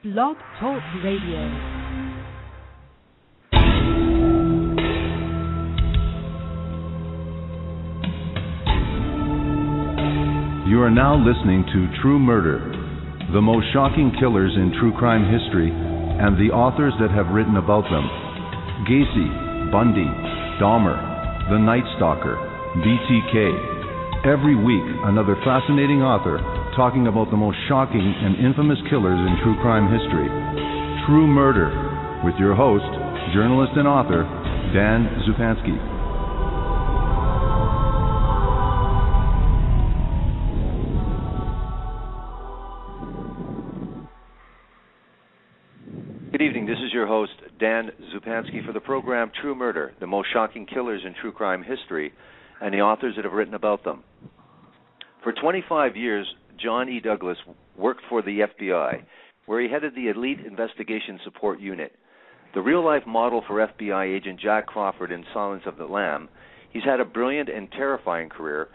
Blog Talk Radio. You are now listening to True Murder, the most shocking killers in true crime history, and the authors that have written about them. Gacy, Bundy, Dahmer, The Night Stalker, BTK. Every week, another fascinating author talking about the most shocking and infamous killers in true crime history. True Murder, with your host, journalist and author, Dan Zupansky. Good evening. This is your host, Dan Zupansky, for the program True Murder, the most shocking killers in true crime history, and the authors that have written about them. For 25 years, John E.Douglas worked for the FBI, where he headed the elite Investigation Support Unit. The real-life model for FBI Agent Jack Crawford in Silence of the Lamb, he's had a brilliant and terrifying career,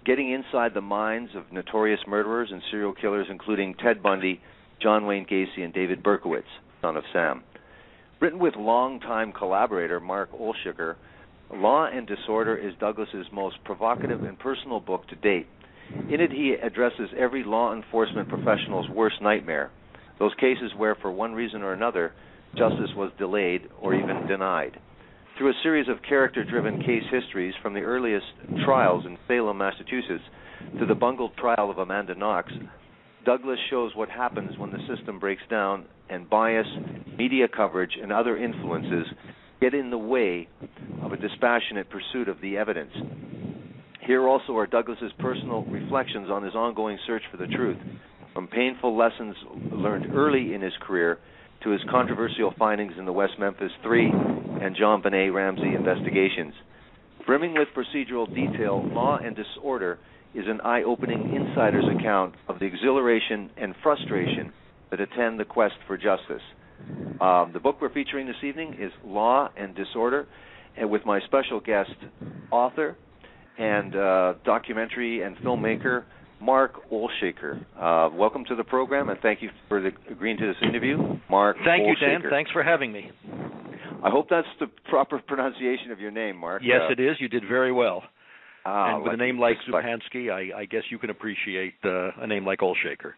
getting inside the minds of notorious murderers and serial killers, including Ted Bundy, John Wayne Gacy, and David Berkowitz, son of Sam. Written with longtime collaborator Mark Olshaker, Law and Disorder is Douglas's most provocative and personal book to date. In it, he addresses every law enforcement professional's worst nightmare, those cases where, for one reason or another, justice was delayed or even denied. Through a series of character-driven case histories from the earliest trials in Salem, Massachusetts, to the bungled trial of Amanda Knox, Douglas shows what happens when the system breaks down and bias, media coverage, and other influences get in the way of a dispassionate pursuit of the evidence. Here also are Douglas's personal reflections on his ongoing search for the truth, from painful lessons learned early in his career to his controversial findings in the West Memphis 3 and John Benet Ramsey investigations. Brimming with procedural detail, Law and Disorder is an eye-opening insider's account of the exhilaration and frustration that attend the quest for justice. The book we're featuring this evening is Law and Disorder, and with my special guest, author and documentary and filmmaker, Mark Olshaker. Welcome to the program, and thank you for agreeing to this interview, Mark. Thank you, Olshaker. Dan. Thanks for having me. I hope that's the proper pronunciation of your name, Mark. Yes, it is. You did very well. And with a name like Zupansky, I guess you can appreciate a name like Olshaker.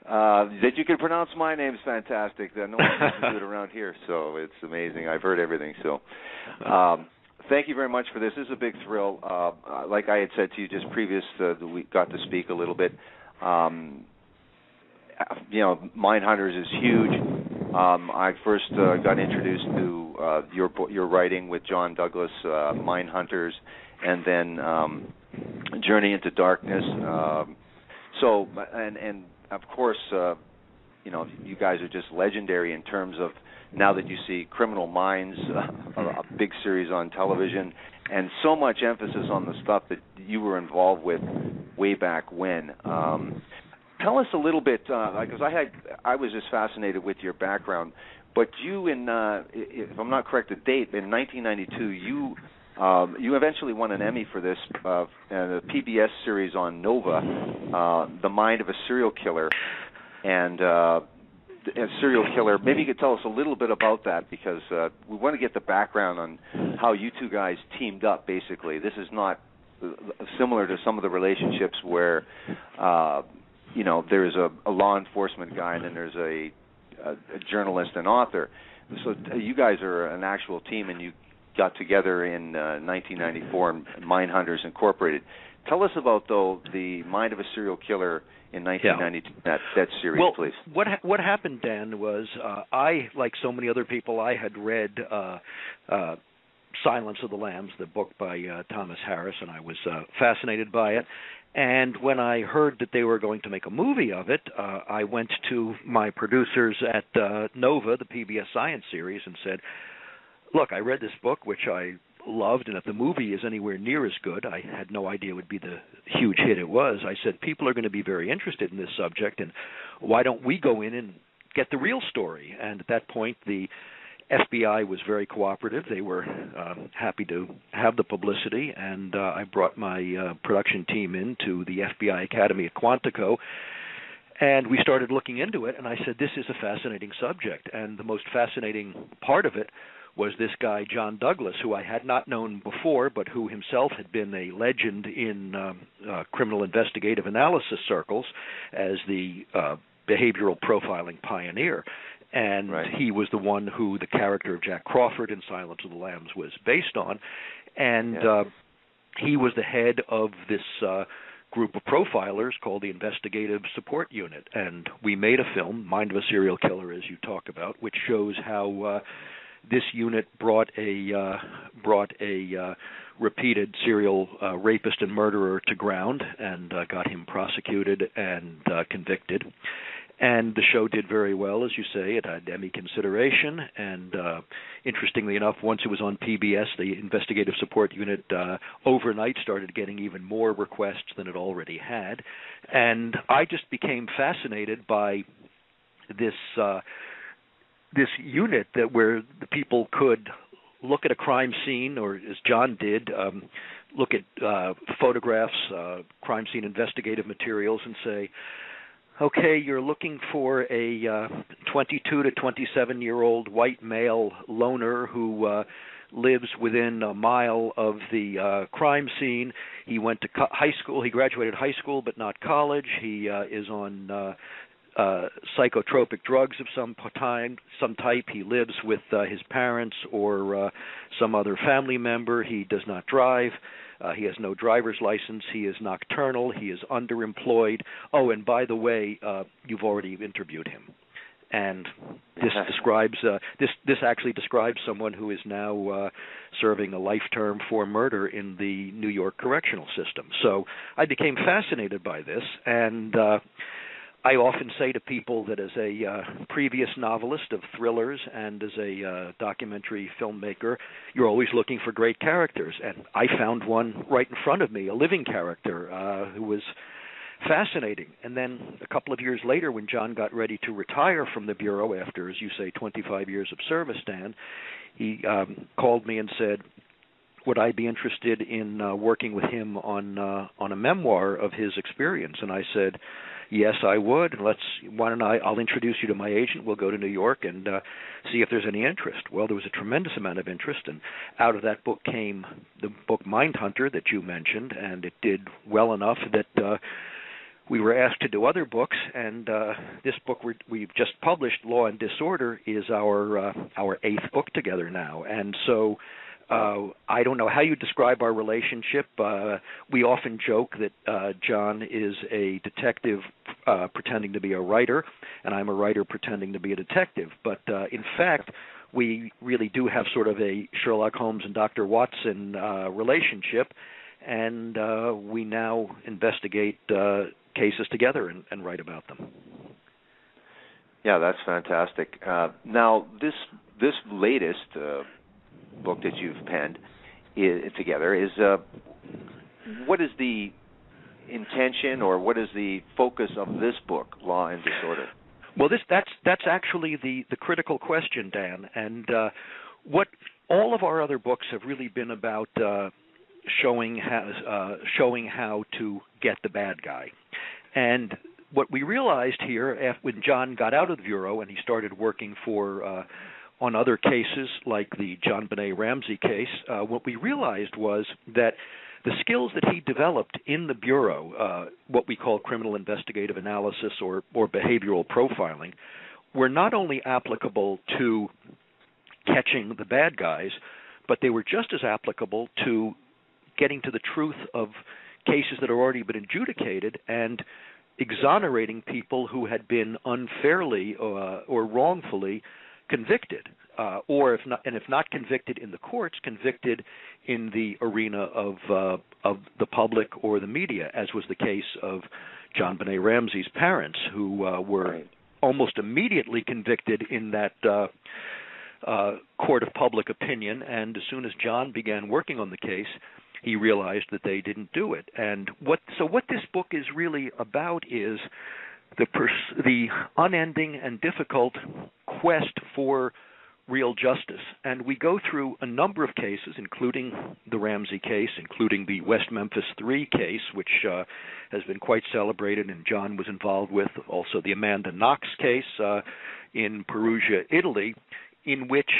That you can pronounce my name is fantastic. No one can do it around here, so it's amazing. I've heard everything. So, thank you very much for this. This is a big thrill. Like I had said to you just previous, we got to speak a little bit. Mindhunters is huge. I first got introduced to your writing with John Douglas, Mindhunters, and then Journey into Darkness. And of course, you guys are just legendary in terms of, now that you see Criminal Minds, a big series on television, and so much emphasis on the stuff that you were involved with way back when. Tell us a little bit, because I was just fascinated with your background, but you, if I'm not correct, the date, in 1992, you eventually won an Emmy for this, the PBS series on Nova, The Mind of a Serial Killer, and a serial killer. Maybe you could tell us a little bit about that, because we want to get the background on how you two guys teamed up, basically. This is not similar to some of the relationships where, there's a law enforcement guy and then there's a journalist and author. So you guys are an actual team, and you got together in 1994 in Mindhunters Incorporated. Tell us about, though, the Mind of a Serial Killer in 1992, that series, please. What happened, Dan, was I, like so many other people, I had read Silence of the Lambs, the book by Thomas Harris, and I was fascinated by it. And when I heard that they were going to make a movie of it, I went to my producers at Nova, the PBS Science series, and said, look, I read this book, which I loved, and if the movie is anywhere near as good, I had no idea it would be the huge hit it was. I said, people are going to be very interested in this subject, and why don't we go in and get the real story? And at that point, the FBI was very cooperative. They were happy to have the publicity, and I brought my production team into the FBI Academy at Quantico, And we started looking into it, and I said, this is a fascinating subject. And the most fascinating part of it was this guy, John Douglas, who I had not known before, but who himself had been a legend in criminal investigative analysis circles as the behavioral profiling pioneer. And he was the one who the character of Jack Crawford in Silence of the Lambs was based on. And he was the head of this group of profilers called the Investigative Support Unit. And we made a film, Mind of a Serial Killer, as you talk about, which shows how this unit brought a repeated serial rapist and murderer to ground and got him prosecuted and convicted. And the show did very well, as you say. It had Emmy consideration. And interestingly enough, once it was on PBS, the Investigative Support Unit overnight started getting even more requests than it already had. And I just became fascinated by this unit where the people could look at a crime scene, or as John did, look at photographs, crime scene investigative materials, and say, okay, you're looking for a 22 to 27-year-old white male loner who lives within a mile of the crime scene. He went to high school. He graduated high school, but not college. He is on psychotropic drugs of some type. He lives with his parents or some other family member. He does not drive. He has no driver's license. He is nocturnal. He is underemployed. Oh, and by the way, you've already interviewed him. And this describes this actually describes someone who is now serving a life term for murder in the New York correctional system. So I became fascinated by this, and I often say to people that as a previous novelist of thrillers and as a documentary filmmaker, you're always looking for great characters. And I found one right in front of me, a living character who was fascinating. And then a couple of years later, when John got ready to retire from the Bureau after, as you say, 25 years of service, Dan, he called me and said, would I be interested in working with him on a memoir of his experience? And I said, yes, I would. I'll introduce you to my agent. We'll go to New York and see if there's any interest. Well, there was a tremendous amount of interest, and out of that book came the book Mindhunter that you mentioned, and it did well enough that we were asked to do other books, and this book we've just published, Law and Disorder, is our eighth book together now. And so I don't know how you describe our relationship. We often joke that John is a detective pretending to be a writer, and I'm a writer pretending to be a detective. But in fact, we really do have sort of a Sherlock Holmes and Dr. Watson relationship, and we now investigate cases together and write about them. Yeah, that's fantastic. Now, this latest book that you've penned together is what is the intention or what is the focus of this book, Law and Disorder? Well, that's actually the critical question, Dan. And what all of our other books have really been about showing how to get the bad guy. And what we realized here when John got out of the Bureau and he started working on other cases like the John Benet Ramsey case, what we realized was that the skills that he developed in the Bureau, what we call criminal investigative analysis or behavioral profiling, were not only applicable to catching the bad guys, but they were just as applicable to getting to the truth of cases that have already been adjudicated and exonerating people who had been unfairly or wrongfully convicted, or if not convicted in the courts, convicted in the arena of the public or the media, as was the case of John Benet Ramsey's parents, who were almost immediately convicted in that court of public opinion. And as soon as John began working on the case, he realized that they didn't do it. And what this book is really about is the unending and difficult quest for real justice. And we go through a number of cases, including the Ramsey case, including the West Memphis 3 case, which has been quite celebrated and John was involved with, also the Amanda Knox case in Perugia, Italy, in which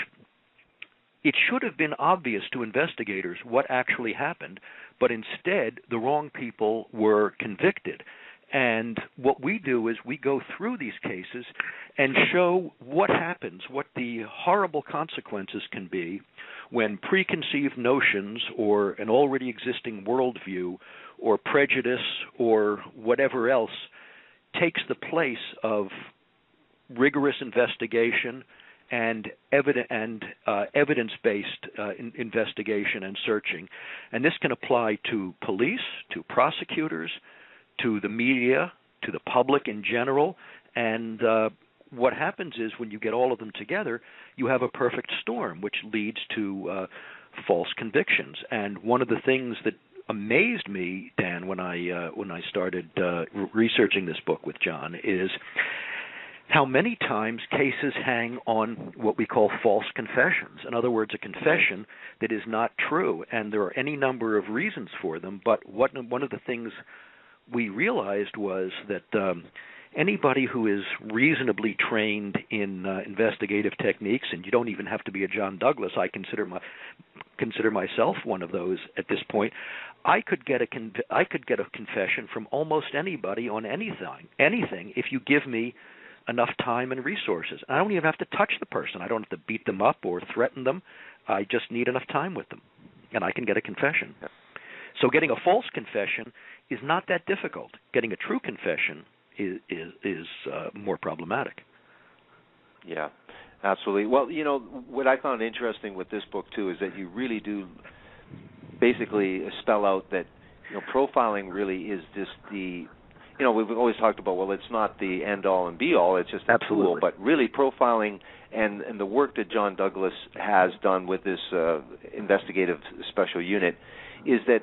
it should have been obvious to investigators what actually happened, but instead the wrong people were convicted. And what we do is we go through these cases and show what happens, what the horrible consequences can be when preconceived notions or an already existing worldview or prejudice or whatever else takes the place of rigorous investigation and evidence-based investigation and searching. And this can apply to police, to prosecutors, to the media, to the public in general. And what happens is when you get all of them together, you have a perfect storm, which leads to false convictions. And one of the things that amazed me, Dan, when I started researching this book with John is how many times cases hang on what we call false confessions. In other words, a confession that is not true, and there are any number of reasons for them. But one of the things we realized was that anybody who is reasonably trained in investigative techniques, and you don't even have to be a John Douglas, I consider myself one of those at this point, I could get a confession from almost anybody on anything if you give me enough time and resources. I don't even have to touch the person. I don't have to beat them up or threaten them. I just need enough time with them, and I can get a confession. So getting a false confession is not that difficult. Getting a true confession is more problematic. Yeah, absolutely. Well, you know, what I found interesting with this book, too, is that you really do basically spell out that, you know, profiling really is just the, you know, we've always talked about, well, it's not the end-all and be-all, it's just a tool, but really profiling and the work that John Douglas has done with this investigative special unit is that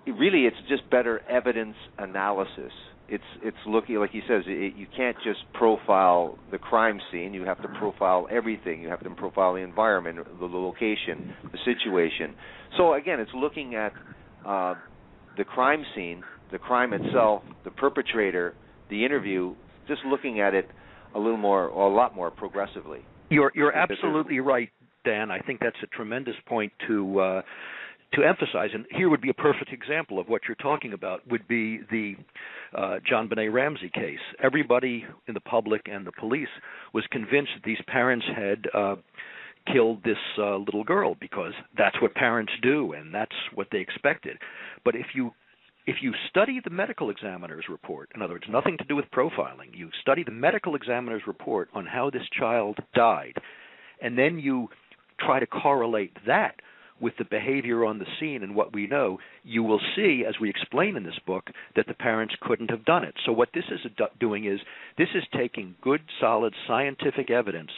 really it's just better evidence analysis. It's looking, like he says, you can't just profile the crime scene. You have to profile everything. You have to profile the environment, the location, the situation. So again, it's looking at the crime scene, the crime itself, the perpetrator, the interview, just looking at it a lot more progressively. You're absolutely right, Dan. I think that's a tremendous point to emphasize, and here would be a perfect example of what you're talking about, would be the John Benet Ramsey case. Everybody in the public and the police was convinced that these parents had killed this little girl because that's what parents do and that's what they expected. But if you study the medical examiner's report, in other words, nothing to do with profiling, you study the medical examiner's report on how this child died, and then you try to correlate that with the behavior on the scene and what we know, you will see, as we explain in this book, that the parents couldn't have done it. So what this is doing is this is taking good, solid scientific evidence,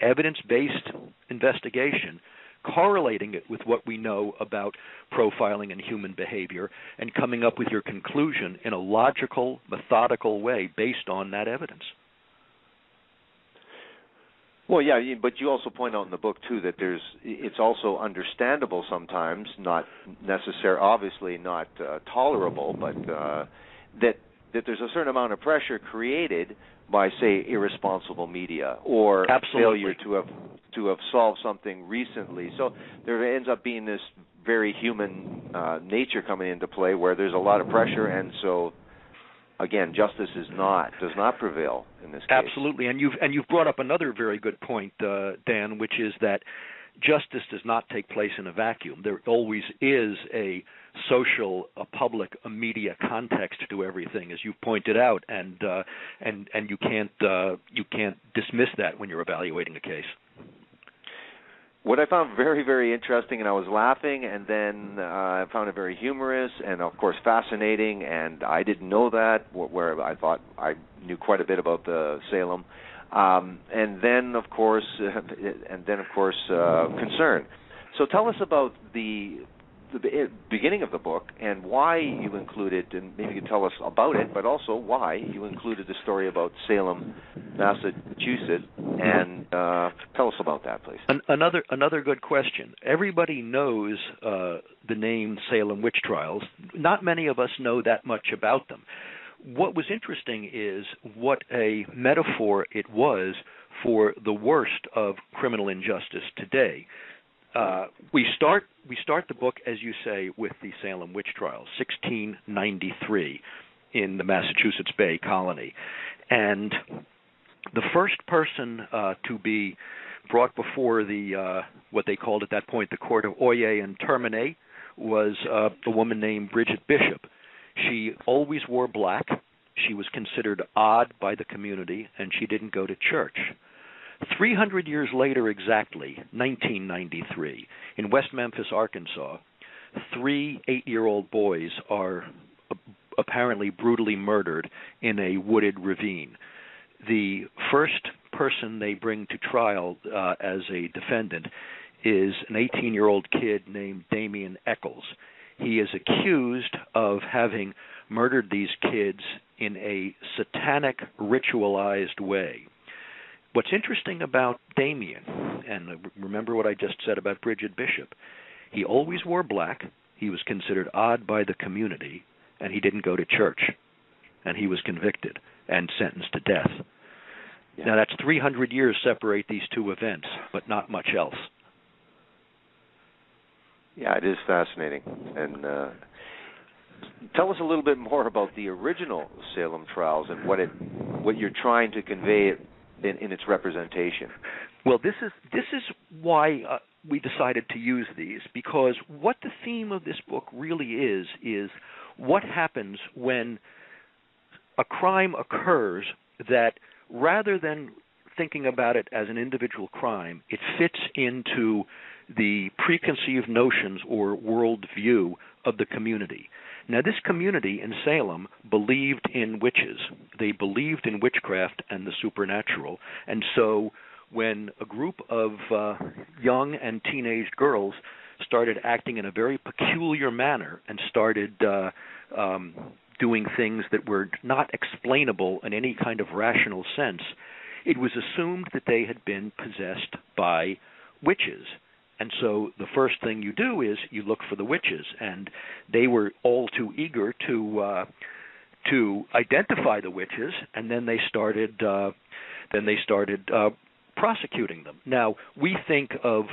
evidence-based investigation, correlating it with what we know about profiling and human behavior, and coming up with your conclusion in a logical, methodical way based on that evidence. Well, yeah, but you also point out in the book, too, that it's also understandable sometimes, not necessary, obviously not tolerable, but that there's a certain amount of pressure created by, say, irresponsible media or failure to have solved something recently. So there ends up being this very human nature coming into play where there's a lot of pressure, and so again, justice does not prevail in this case. Absolutely, and you've brought up another very good point, Dan, which is that justice does not take place in a vacuum. There always is a social, a public, a media context to everything, as you've pointed out, and you can't dismiss that when you're evaluating a case. What I found very, very interesting, and I was laughing, and then I found it very humorous and, of course, fascinating, and I didn't know that, where I thought I knew quite a bit about the Salem. And then, of course, concern. So tell us about the beginning of the book and why you included, and maybe you can tell us about it, but also why you included the story about Salem Massachusetts, and tell us about that, please. Another good question. Everybody knows the name Salem witch trials. Not many of us know that much about them. What was interesting is what a metaphor it was for the worst of criminal injustice today. We start the book, as you say, with the Salem witch trials, 1693, in the Massachusetts Bay Colony, and the first person to be brought before the what they called at that point the Court of Oyer and Termine was a woman named Bridget Bishop. She always wore black. She was considered odd by the community, and she didn't go to church. 300 years later exactly, 1993, in West Memphis, Arkansas, 3 8-year-old boys are apparently brutally murdered in a wooded ravine. The first person they bring to trial as a defendant is an 18-year-old kid named Damien Eccles. He is accused of having murdered these kids in a satanic, ritualized way. What's interesting about Damien, and remember what I just said about Bridget Bishop, he always wore black, he was considered odd by the community, and he didn't go to church. And he was convicted and sentenced to death. Yeah. Now, that's 300 years separate these two events, but not much else. Yeah, it is fascinating. And tell us a little bit more about the original Salem trials and what you're trying to convey in its representation. Well, this is why we decided to use these, because what the theme of this book really is what happens when a crime occurs that, rather than thinking about it as an individual crime, it fits into the preconceived notions or worldview of the community. Now, this community in Salem believed in witches. They believed in witchcraft and the supernatural. And so when a group of young and teenage girls started acting in a very peculiar manner and started doing things that were not explainable in any kind of rational sense, it was assumed that they had been possessed by witches. And so the first thing you do is you look for the witches, and they were all too eager to identify the witches, and then they started prosecuting them. Now, we think of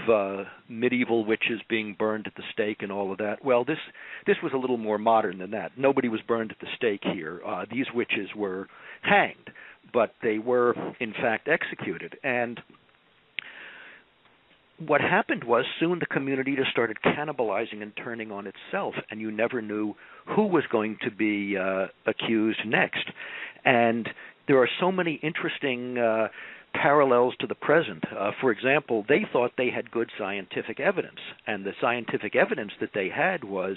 medieval witches being burned at the stake and all of that. Well, this was a little more modern than that. Nobody was burned at the stake here. These witches were hanged, but they were, in fact, executed. And what happened was soon the community just started cannibalizing and turning on itself, and you never knew who was going to be accused next. And there are so many interesting parallels to the present. For example, they thought they had good scientific evidence, and the scientific evidence that they had was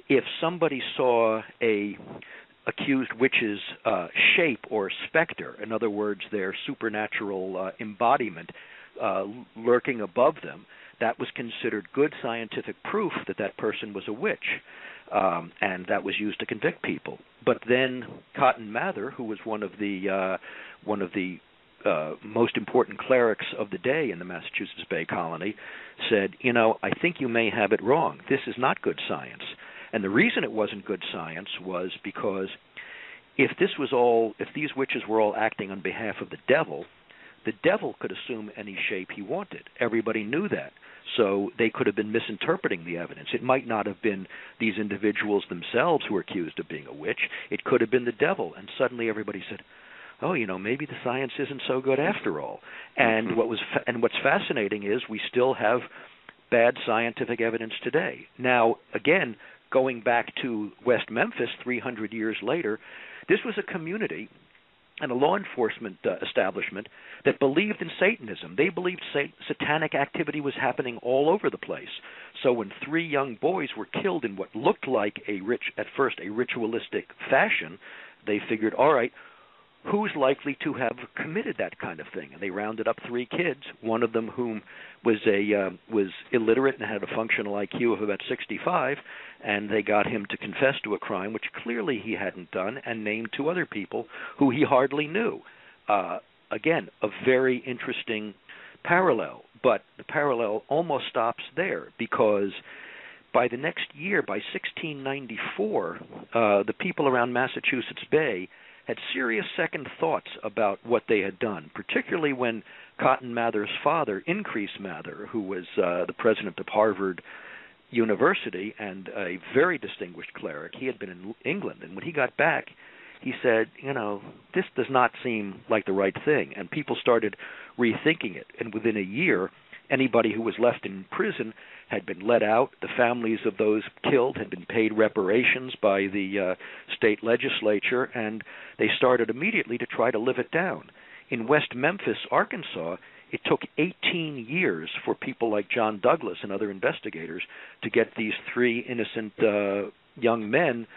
if somebody saw a accused witch's shape or specter, in other words, their supernatural embodiment, lurking above them, that was considered good scientific proof that that person was a witch, and that was used to convict people. But then Cotton Mather, who was one of the most important clerics of the day in the Massachusetts Bay Colony, said, I think you may have it wrong. This is not good science. And the reason it wasn't good science was because if these witches were all acting on behalf of the devil could assume any shape he wanted. Everybody knew that. So they could have been misinterpreting the evidence. It might not have been these individuals themselves who were accused of being a witch. It could have been the devil. And suddenly everybody said, oh, maybe the science isn't so good after all. And what's fascinating is we still have bad scientific evidence today. Now, again, going back to West Memphis 300 years later, this was a community and a law enforcement establishment that believed in Satanism. They believed satanic activity was happening all over the place. So when 3 young boys were killed in what looked like at first a ritualistic fashion, they figured, all right, who's likely to have committed that kind of thing? And they rounded up 3 kids, one of them whom was illiterate and had a functional IQ of about 65, and they got him to confess to a crime which clearly he hadn't done, and named 2 other people who he hardly knew. again, a very interesting parallel. But the parallel almost stops there, because by the next year, by 1694, the people around Massachusetts Bay had serious second thoughts about what they had done, particularly when Cotton Mather's father, Increase Mather, who was the president of Harvard University and a very distinguished cleric, he had been in England, and when he got back, he said, this does not seem like the right thing, and people started rethinking it, and within a year, anybody who was left in prison had been let out. The families of those killed had been paid reparations by the state legislature, and they started immediately to try to live it down. In West Memphis, Arkansas, it took 18 years for people like John Douglas and other investigators to get these three innocent young men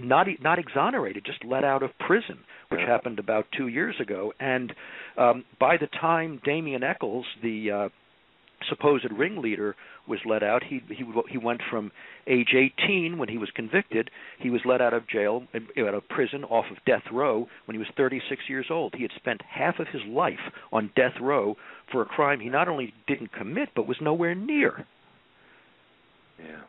not exonerated, just let out of prison, which happened about 2 years ago. And by the time Damien Eccles, the supposed ringleader, was let out, he went from age 18 when he was convicted. He was let out of jail, out of prison, off of death row when he was 36 years old. He had spent half of his life on death row for a crime he not only didn't commit, but was nowhere near. Yeah.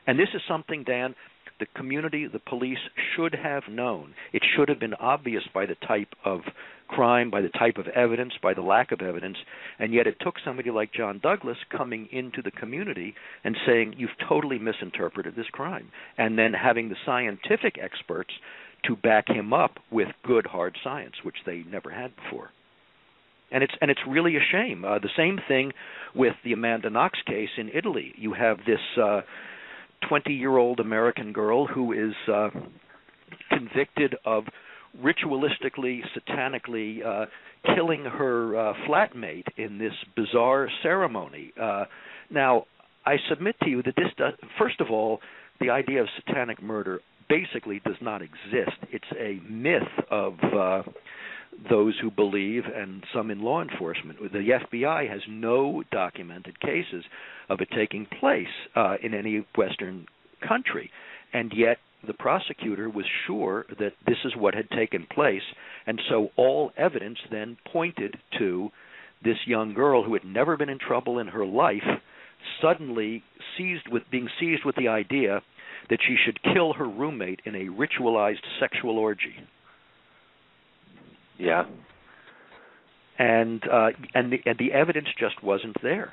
And this is something, Dan, the community, the police should have known. It should have been obvious by the type of crime, by the type of evidence, by the lack of evidence, and yet it took somebody like John Douglas coming into the community and saying, you've totally misinterpreted this crime, and then having the scientific experts to back him up with good, hard science, which they never had before. And it's really a shame. The same thing with the Amanda Knox case in Italy. You have this 20-year-old American girl who is convicted of ritualistically, satanically killing her flatmate in this bizarre ceremony. Now, I submit to you that this does, first of all, the idea of satanic murder basically does not exist. It's a myth of those who believe, and some in law enforcement. The FBI has no documented cases of it taking place in any Western country, and yet the prosecutor was sure that this is what had taken place, and so all evidence then pointed to this young girl who had never been in trouble in her life suddenly being seized with the idea that she should kill her roommate in a ritualized sexual orgy. Yeah. And the evidence just wasn't there.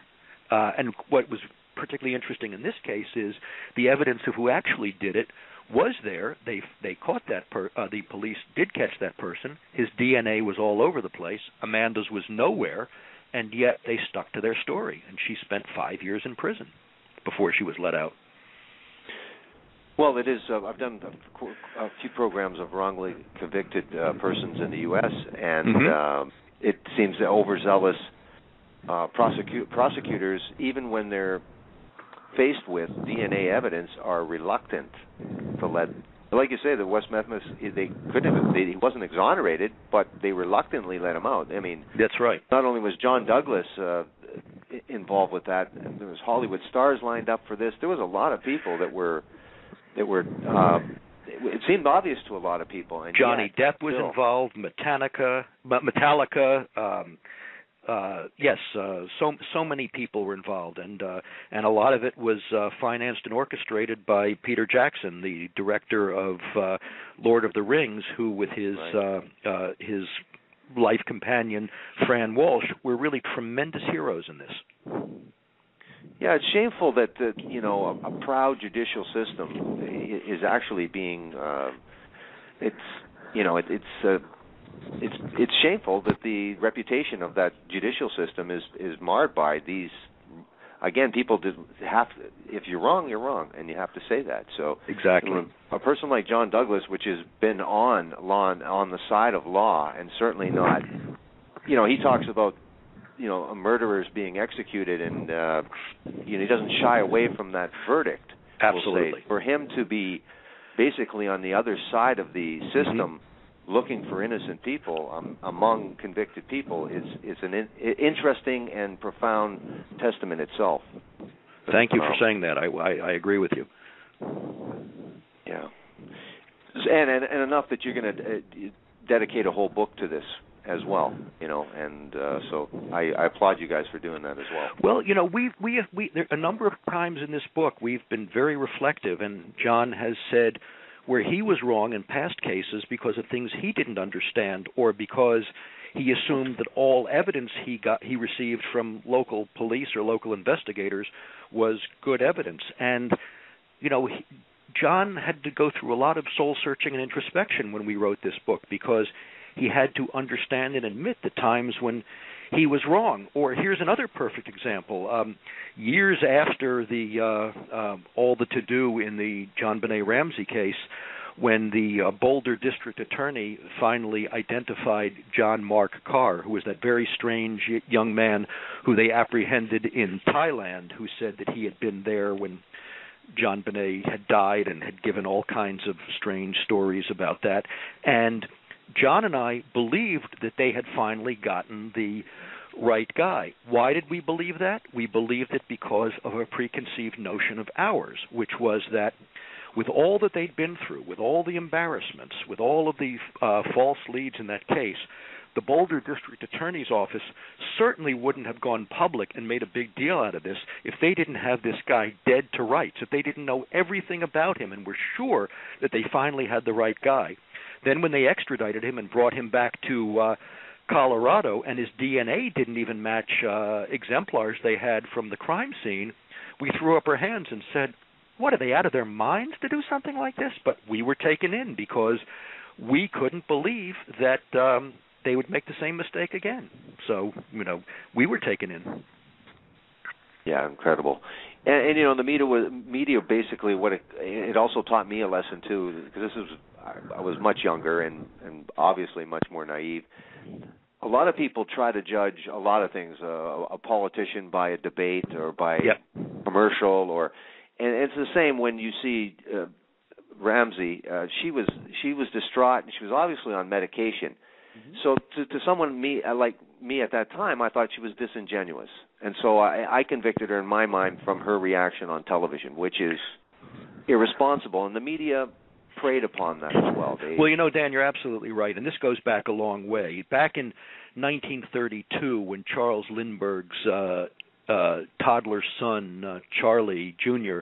And what was particularly interesting in this case is the evidence of who actually did it was there. They caught that the police did catch that person. His DNA was all over the place. Amanda's was nowhere, and yet they stuck to their story, and she spent 5 years in prison before she was let out. Well, it is. I've done a few programs of wrongly convicted persons in the U.S., and it seems that overzealous prosecutors, even when they're faced with DNA evidence, are reluctant to let. Like you say, the West Memphis, they couldn't have. He wasn't exonerated, but they reluctantly let him out. I mean, that's right. Not only was John Douglas involved with that, there was Hollywood stars lined up for this. There was a lot of people that were. It seemed obvious to a lot of people. And Johnny Depp was involved. Metallica. So many people were involved, and a lot of it was financed and orchestrated by Peter Jackson, the director of Lord of the Rings, who, with his life companion Fran Walsh, were really tremendous heroes in this. Yeah, it's shameful that a proud judicial system is actually being. It's shameful that the reputation of that judicial system is marred by these. Again, people have. If you're wrong, you're wrong, and you have to say that. So exactly, a person like John Douglas, which has been on the side of law, and certainly not. He talks about. Murderers being executed, and he doesn't shy away from that verdict. Absolutely. We'll say. For him to be basically on the other side of the system, looking for innocent people among convicted people, is an interesting and profound testament itself. Thank you for saying that. I agree with you. Yeah, and enough that you're going to dedicate a whole book to this as well, and so I applaud you guys for doing that as well. Well, we there a number of times in this book we've been very reflective, and John has said where he was wrong in past cases because of things he didn't understand, or because he assumed that all evidence he received from local police or local investigators was good evidence. And John had to go through a lot of soul searching and introspection when we wrote this book, because he had to understand and admit the times when he was wrong. Or here's another perfect example. Years after all the to-do in the John Benet Ramsey case, when the Boulder District Attorney finally identified John Mark Carr, who was that very strange young man who they apprehended in Thailand, who said that he had been there when John Benet had died and had given all kinds of strange stories about that. And John and I believed that they had finally gotten the right guy. Why did we believe that? We believed it because of a preconceived notion of ours, which was that with all that they'd been through, with all the embarrassments, with all of the false leads in that case, the Boulder District Attorney's Office certainly wouldn't have gone public and made a big deal out of this if they didn't have this guy dead to rights, if they didn't know everything about him and were sure that they finally had the right guy. Then when they extradited him and brought him back to Colorado, and his DNA didn't even match exemplars they had from the crime scene, we threw up our hands and said, what, are they out of their minds to do something like this? But we were taken in because we couldn't believe that they would make the same mistake again. So, we were taken in. Yeah, incredible. And the media basically, what it also taught me a lesson too, because I was much younger and obviously much more naive. A lot of people try to judge a lot of things, a politician by a debate or by a commercial, and it's the same when you see Ramsey. She was distraught, and she was obviously on medication. Mm-hmm. So to someone like me at that time, I thought she was disingenuous, and so I convicted her in my mind from her reaction on television, which is irresponsible, and the media preyed upon that as well. Well, Dan, you're absolutely right, and this goes back a long way. Back in 1932, when Charles Lindbergh's toddler son, Charlie Jr.,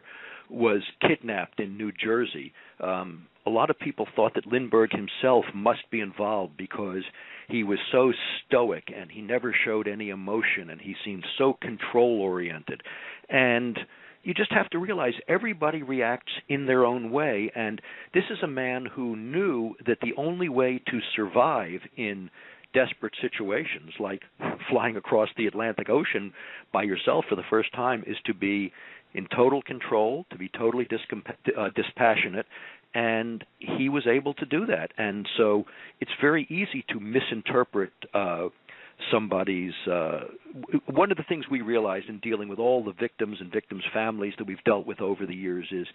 was kidnapped in New Jersey, a lot of people thought that Lindbergh himself must be involved because he was so stoic and he never showed any emotion and he seemed so control-oriented. And you just have to realize everybody reacts in their own way, and this is a man who knew that the only way to survive in desperate situations like flying across the Atlantic Ocean by yourself for the first time is to be in total control, to be totally dispassionate, and he was able to do that. And so it's very easy to misinterpret somebody's one of the things we realized in dealing with all the victims and victims' families that we've dealt with over the years is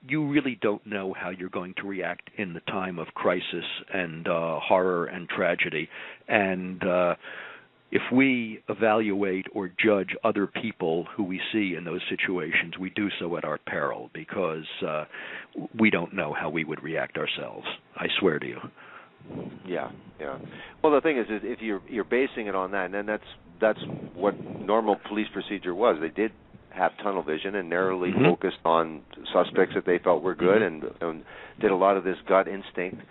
you really don't know how you're going to react in the time of crisis and horror and tragedy. And if we evaluate or judge other people who we see in those situations, we do so at our peril because we don't know how we would react ourselves. I swear to you. Yeah. Well, the thing is, if you're basing it on that, and then that's what normal police procedure was. They did have tunnel vision and narrowly focused on suspects that they felt were good, and did a lot of this gut instinct.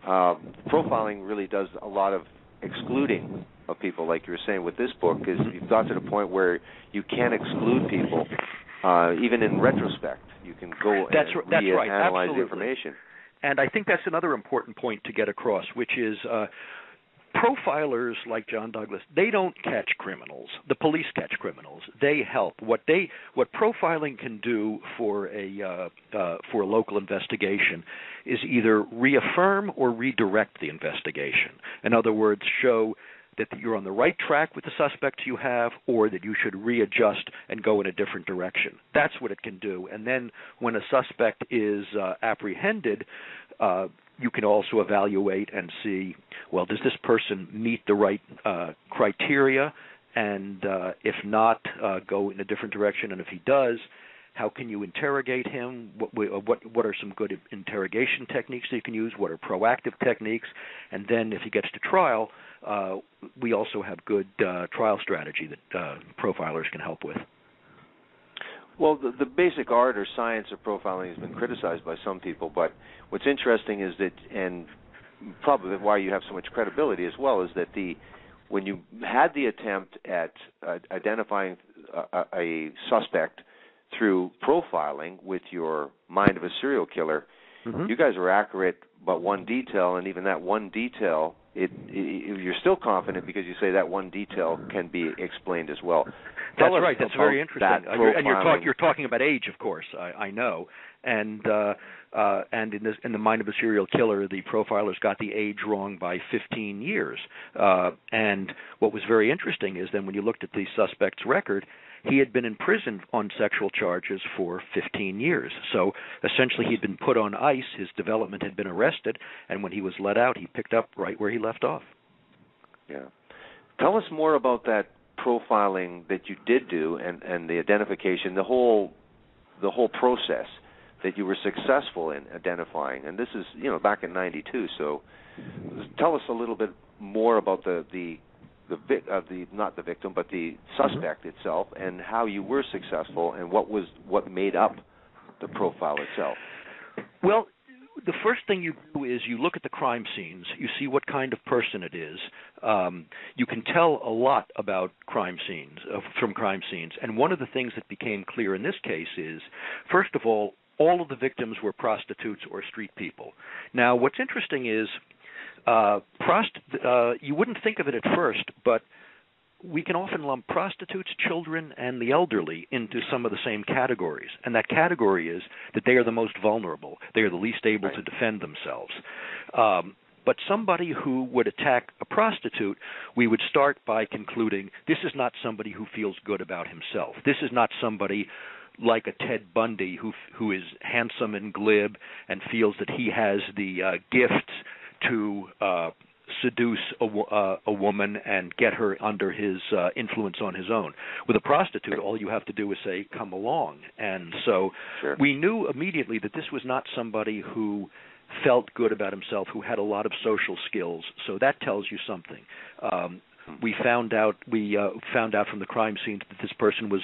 Profiling really does a lot of excluding of people, like you were saying with this book, is you've got to the point where you can't exclude people, even in retrospect. You can go and reanalyze the information. And I think that's another important point to get across, which is profilers like John Douglas, they don't catch criminals. The police catch criminals. They help. What profiling can do for a local investigation is either reaffirm or redirect the investigation. In other words, show that you're on the right track with the suspects you have, or that you should readjust and go in a different direction. That's what it can do. And then when a suspect is apprehended, you can also evaluate and see, well, does this person meet the right criteria? And if not, go in a different direction. And if he does, How can you interrogate him? What are some good interrogation techniques that you can use? What are proactive techniques? And then if he gets to trial, we also have good trial strategy that profilers can help with. Well, the basic art or science of profiling has been criticized by some people, but what's interesting is that, and probably why you have so much credibility as well, is that when you had the attempt at identifying a suspect through profiling with your mind of a serial killer, you guys were accurate but one detail, and even that one detail, you're still confident because you say that one detail can be explained as well. That's right. That's very interesting. And you're talking about age, of course. I know. And in the mind of a serial killer, the profilers got the age wrong by 15 years. And what was very interesting is then when you looked at the suspect's record, he had been in prison on sexual charges for 15 years. So essentially he'd been put on ice, his development had been arrested, and when he was let out, he picked up right where he left off. Yeah. Tell us more about that profiling that you did do and the identification, the whole process that you were successful in identifying. And this is, back in 92, so tell us a little bit more about not the victim, but the suspect itself, and how you were successful, and what made up the profile itself. Well, the first thing you do is you look at the crime scenes. You see what kind of person it is. You can tell a lot about crime scenes, from crime scenes. And one of the things that became clear in this case is, first of all of the victims were prostitutes or street people. Now, what's interesting is you wouldn't think of it at first, but we can often lump prostitutes, children, and the elderly into some of the same categories. And that category is that they are the most vulnerable. They are the least able to defend themselves. But somebody who would attack a prostitute, we would start by concluding this is not somebody who feels good about himself. This is not somebody like a Ted Bundy who is handsome and glib and feels that he has the gifts to seduce a woman and get her under his influence on his own. With a prostitute, all you have to do is say, come along. And so we knew immediately that this was not somebody who felt good about himself, who had a lot of social skills. So that tells you something. We found out from the crime scenes that this person was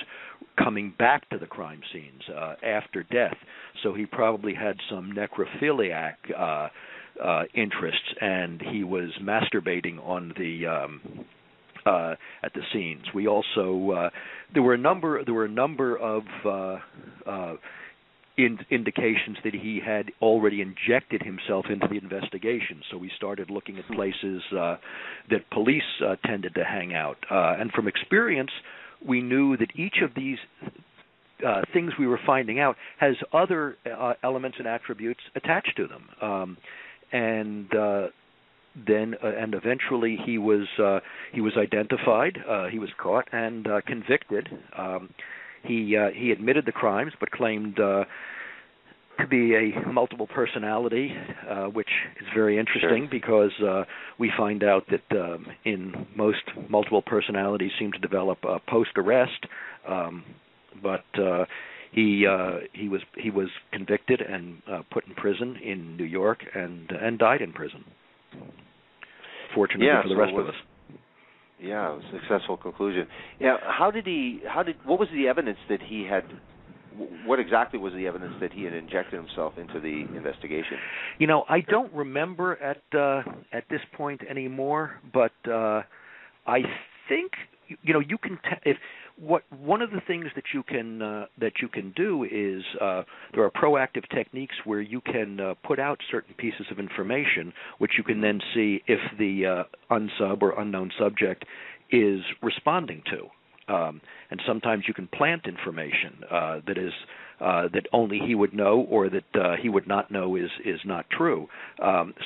coming back to the crime scenes after death. So he probably had some necrophiliac interests, and he was masturbating on the at the scenes. We also there were a number of indications that he had already injected himself into the investigation. So we started looking at places that police tended to hang out, and from experience, we knew that each of these things we were finding out has other elements and attributes attached to them. And eventually he was identified. He was caught and convicted. He admitted the crimes, but claimed to be a multiple personality, which is very interesting because we find out that in most multiple personalities seem to develop post-arrest, but he was convicted and put in prison in New York and died in prison. Fortunately for the rest of us. Yeah, it was a successful conclusion. Yeah, what was the evidence that he had? What exactly was the evidence that he had injected himself into the investigation? I don't remember at this point anymore, but I think you can one of the things that you can do is there are proactive techniques where you can put out certain pieces of information, which you can then see if the unsub or unknown subject is responding to. And sometimes you can plant information that only he would know or that he would not know is not true.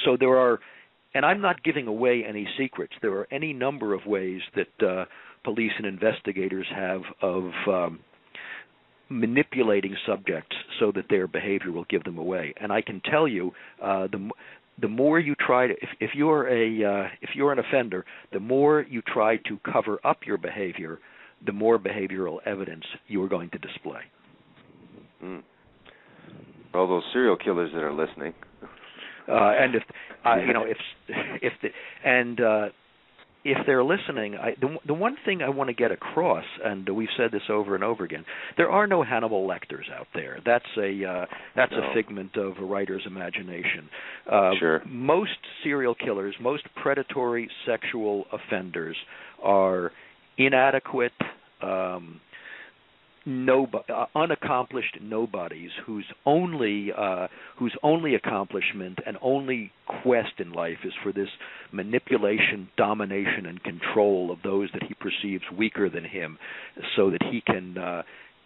So there are, and I'm not giving away any secrets, there are any number of ways that police and investigators have of manipulating subjects so that their behavior will give them away. And I can tell you, the more you try to, if you're an offender, the more you try to cover up your behavior, the more behavioral evidence you are going to display. Mm. All those serial killers that are listening. And if they're listening, the one thing I want to get across, and we've said this over and over again, there are no Hannibal Lecters out there. That's a figment of a writer's imagination. Sure. Most serial killers, most predatory sexual offenders are inadequate, unaccomplished nobodies whose only accomplishment and only quest in life is for this manipulation, domination, and control of those that he perceives weaker than him, so that he can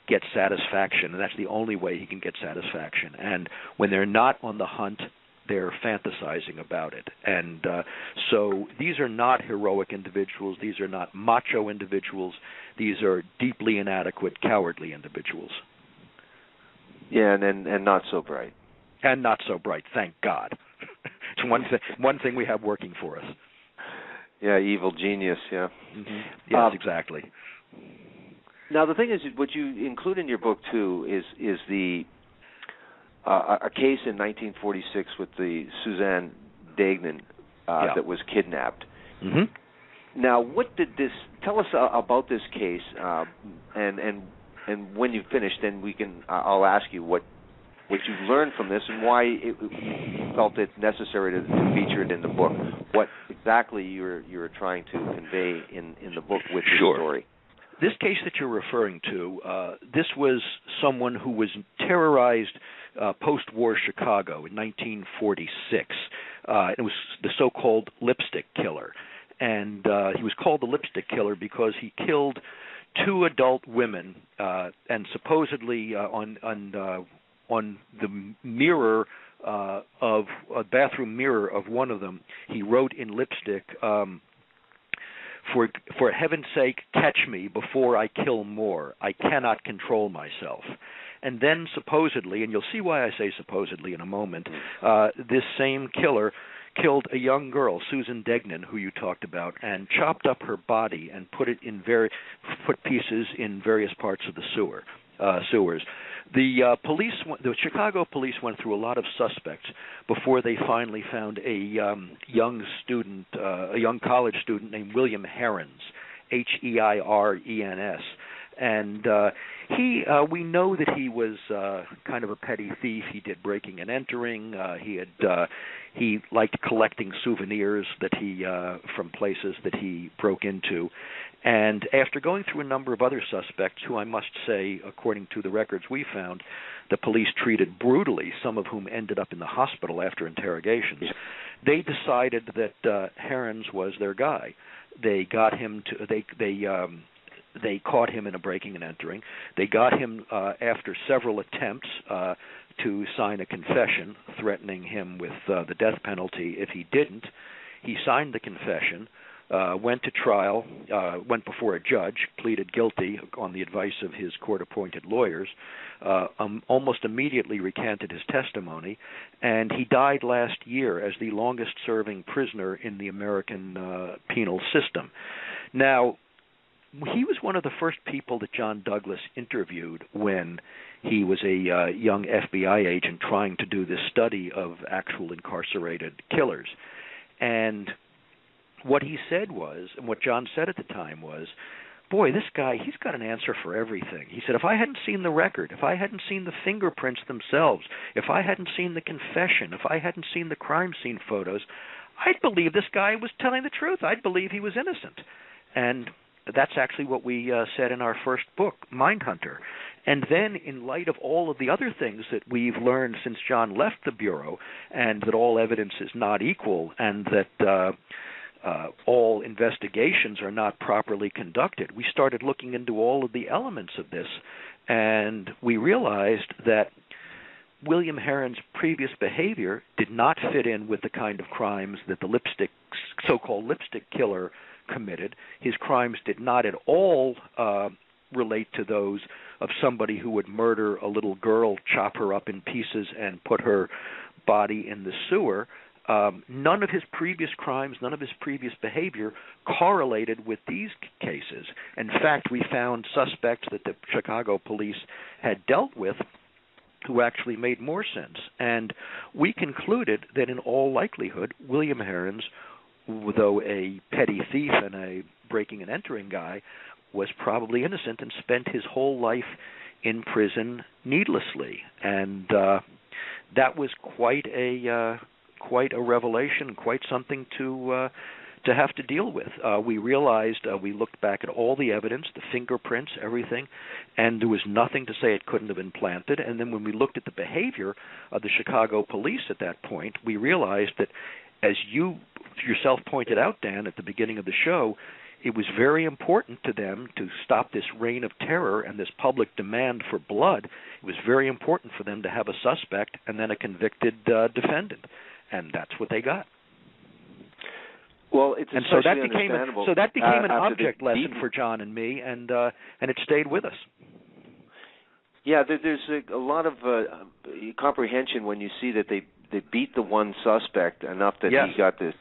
get satisfaction, and that's the only way he can get satisfaction. And when they're not on the hunt, they're fantasizing about it. And so these are not heroic individuals. These are not macho individuals. These are deeply inadequate, cowardly individuals. Yeah, and not so bright. And not so bright, thank God. It's one thing we have working for us. Yeah, evil genius, yeah. Mm-hmm. Yes, exactly. Now, the thing is, what you include in your book, too, is the a case in 1946 with the Suzanne Degnan that was kidnapped. Mm-hmm. Now, what did this? Tell us about this case, and when you finish, then we can. I'll ask you what you learned from this and why you felt it necessary to feature it in the book. What exactly you were trying to convey in the book with your story. This case that you're referring to, this was someone who was terrorized post-war Chicago in 1946. It was the so-called lipstick killer. And he was called the lipstick killer because he killed two adult women, and supposedly on the mirror of a bathroom mirror of one of them, he wrote in lipstick, For heaven's sake, catch me before I kill more. I cannot control myself. And then supposedly, and you'll see why I say supposedly in a moment, this same killer killed a young girl, Susan Degnan, who you talked about, and chopped up her body and put pieces in various parts of the sewers. The Chicago police went through a lot of suspects before they finally found a young college student named William Herons, Heirens, and we know that he was kind of a petty thief. He did breaking and entering. He liked collecting souvenirs from places that he broke into. And after going through a number of other suspects, who I must say, according to the records we found, the police treated brutally, some of whom ended up in the hospital after interrogations, they decided that Herons was their guy. They got him to they caught him in a breaking and entering. They got him after several attempts to sign a confession threatening him with the death penalty if he didn't. He signed the confession, went to trial, went before a judge, pleaded guilty on the advice of his court-appointed lawyers, almost immediately recanted his testimony, and he died last year as the longest-serving prisoner in the American penal system. Now, he was one of the first people that John Douglas interviewed when he was a young FBI agent trying to do this study of actual incarcerated killers. And what he said was, and what John said at the time was, boy, this guy, he's got an answer for everything. He said, if I hadn't seen the record, if I hadn't seen the fingerprints themselves, if I hadn't seen the confession, if I hadn't seen the crime scene photos, I'd believe this guy was telling the truth. I'd believe he was innocent. And that's actually what we said in our first book, Mindhunter. And then in light of all of the other things that we've learned since John left the Bureau, and that all evidence is not equal, and that all investigations are not properly conducted, we started looking into all of the elements of this, and we realized that William Herons' previous behavior did not fit in with the kind of crimes that the so-called lipstick killer committed. His crimes did not at all relate to those of somebody who would murder a little girl, chop her up in pieces, and put her body in the sewer. None of his previous crimes, none of his previous behavior correlated with these cases. In fact, we found suspects that the Chicago police had dealt with who actually made more sense. And we concluded that in all likelihood, William Herons, though a petty thief and a breaking and entering guy, was probably innocent and spent his whole life in prison needlessly. And that was quite a revelation, quite something to have to deal with. We realized, we looked back at all the evidence, the fingerprints, everything, and there was nothing to say it couldn't have been planted. And then when we looked at the behavior of the Chicago police at that point, we realized that, as you yourself pointed out, Dan, at the beginning of the show, it was very important to them to stop this reign of terror and this public demand for blood. It was very important for them to have a suspect and then a convicted defendant, and that's what they got. Well, it's and so that became an object lesson beaten. for John and me, and it stayed with us. Yeah, there's a lot of comprehension when you see that they beat the one suspect enough that yes. he got this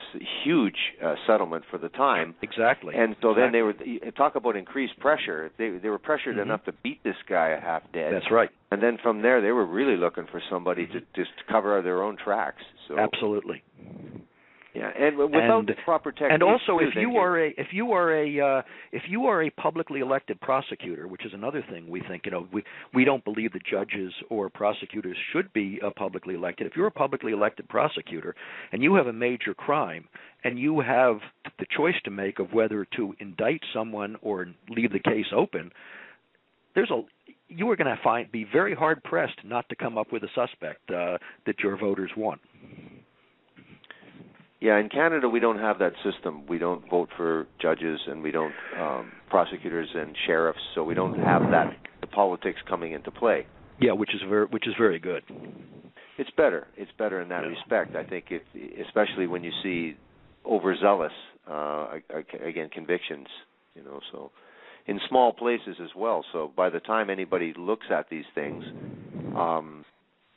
huge settlement for the time. Exactly. And so exactly. then they were talk about increased pressure. They were pressured mm-hmm. enough to beat this guy half dead. That's right. And then from there, they were really looking for somebody to just cover their own tracks. So absolutely. Yeah, and without the proper technique. And also, if you are a publicly elected prosecutor, which is another thing we think, we don't believe that judges or prosecutors should be publicly elected. If you're a publicly elected prosecutor and you have a major crime and you have the choice to make of whether to indict someone or leave the case open, you are going to be very hard pressed not to come up with a suspect that your voters want. Yeah, in Canada we don't have that system. We don't vote for judges, and we don't prosecutors and sheriffs, so we don't have the politics coming into play. Yeah, which is very good. It's better. It's better in that respect. I think especially when you see overzealous again convictions, so in small places as well. So by the time anybody looks at these things,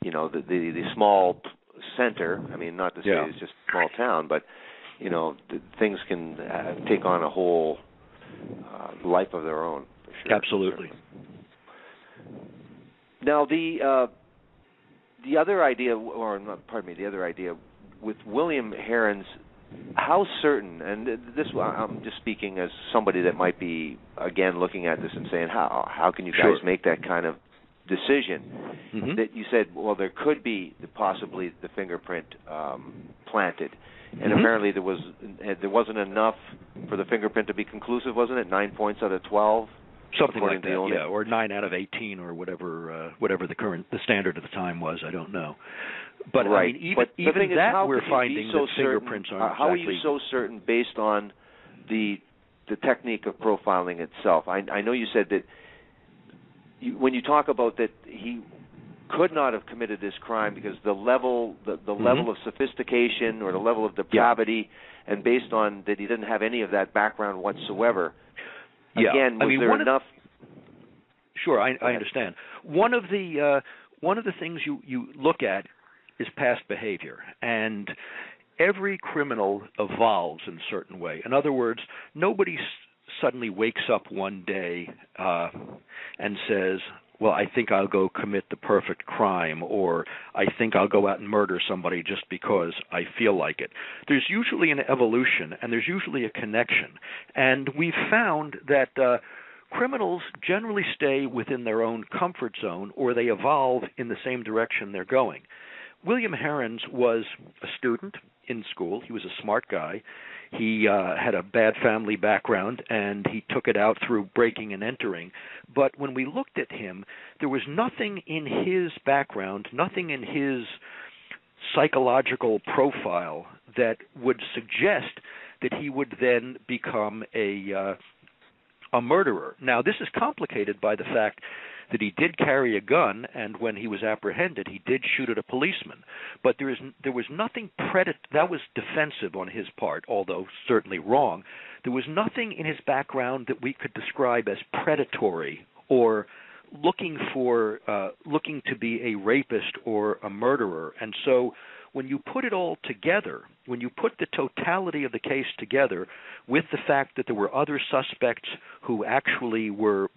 the small center, I mean, not to say it's just a small town, but things can take on a whole life of their own. For sure. Absolutely. Now the other idea, the other idea with William Herons, how certain, and this I'm just speaking as somebody that might be again looking at this and saying, how can you guys make that kind of decision? Mm-hmm. That you said, well, there could be possibly the fingerprint planted, and mm-hmm. apparently there wasn't enough for the fingerprint to be conclusive, wasn't it? 9 points out of 12, something like that, or 9 out of 18, or whatever the standard at the time was. I don't know, but right. I mean, but even is, that we're finding that fingerprints aren't how exactly. are you so certain based on the technique of profiling itself? I know you said that. When you talk about that, he could not have committed this crime because the level mm-hmm. level of sophistication or the level of depravity, and based on that he didn't have any of that background whatsoever. Yeah. Again, was there enough? Sure, I understand. One of the things you look at is past behavior, and every criminal evolves in a certain way. In other words, nobody suddenly wakes up one day and says, well, I think I'll go commit the perfect crime, or I think I'll go out and murder somebody just because I feel like it. There's usually an evolution, and there's usually a connection. And we've found that criminals generally stay within their own comfort zone, or they evolve in the same direction they're going. William Herons was a student in school. He was a smart guy. He had a bad family background, and he took it out through breaking and entering. But when we looked at him, there was nothing in his background, nothing in his psychological profile that would suggest that he would then become a murderer. Now, this is complicated by the fact that he did carry a gun, and when he was apprehended, he did shoot at a policeman. But there was nothing that was defensive on his part, although certainly wrong. There was nothing in his background that we could describe as predatory or looking to be a rapist or a murderer. And so when you put it all together, when you put the totality of the case together with the fact that there were other suspects who actually were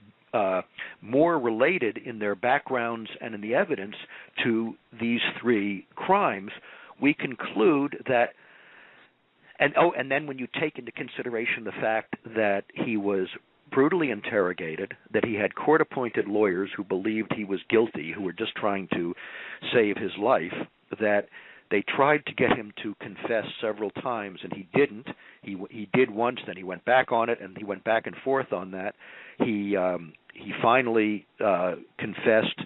more related in their backgrounds and in the evidence to these three crimes, we conclude that, and then when you take into consideration the fact that he was brutally interrogated, that he had court-appointed lawyers who believed he was guilty, who were just trying to save his life, that they tried to get him to confess several times, and he didn't. He did once, then he went back on it, and he went back and forth on that. He finally confessed,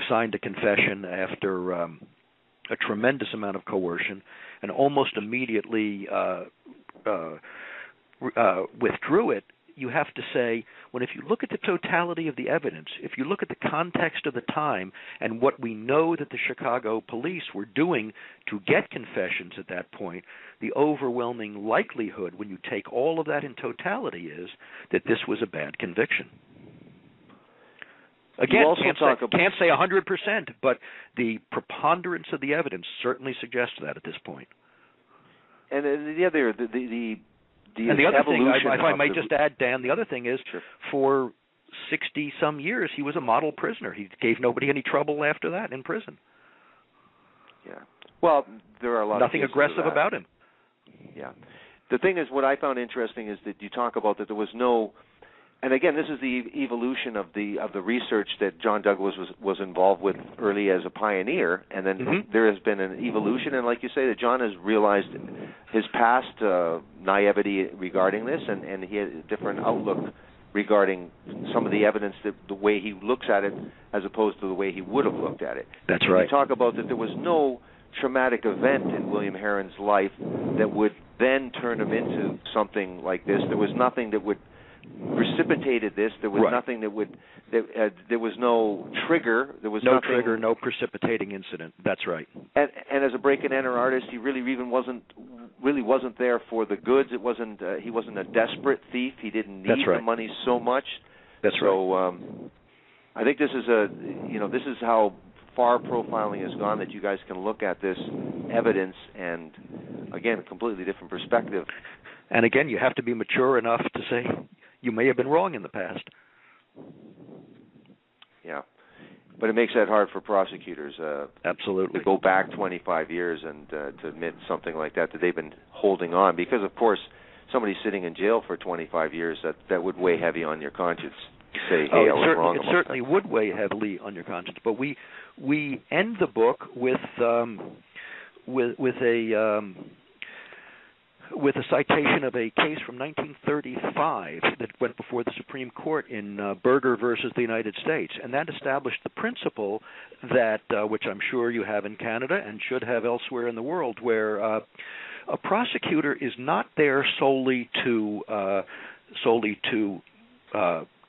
signed a confession after a tremendous amount of coercion, and almost immediately withdrew it. You have to say, if you look at the totality of the evidence, if you look at the context of the time and what we know that the Chicago police were doing to get confessions at that point, the overwhelming likelihood, when you take all of that in totality, is that this was a bad conviction. Again, can't say 100%, but the preponderance of the evidence certainly suggests that at this point. And the other, and the other thing, if I might just add, Dan, the other thing is, sure, for 60-some years, he was a model prisoner. He gave nobody any trouble after that in prison. Yeah. Well, there are a lot nothing of aggressive about him. Yeah. The thing is, what I found interesting is that you talk about that there was no, and again, this is the evolution of the research that John Douglas was involved with early as a pioneer, and then there has been an evolution, and like you say, that John has realized his past naivety regarding this, and he had a different outlook regarding some of the evidence, that the way he looks at it as opposed to the way he would have looked at it. That's right. You talk about that there was no traumatic event in William Herron's life that would then turn him into something like this. There was nothing that would precipitated this. There was right. nothing that would. There was no trigger. There was no nothing, trigger, no precipitating incident. That's right. And as a break-and-enter artist, he really wasn't there for the goods. It wasn't. He wasn't a desperate thief. He didn't need That's right. the money so much. That's so, right. I think this is how far profiling has gone, that you guys can look at this evidence and, again, a completely different perspective. And again, you have to be mature enough to say you may have been wrong in the past. Yeah. But it makes that hard for prosecutors. Absolutely. To go back 25 years and to admit something like that they've been holding on. Because, of course, somebody sitting in jail for 25 years, that would weigh heavy on your conscience. Say, hey, I was wrong. It certainly would weigh heavily on your conscience. But we end the book with a citation of a case from 1935 that went before the Supreme Court in Berger versus the United States, and that established the principle that, which I'm sure you have in Canada and should have elsewhere in the world, where a prosecutor is not there solely to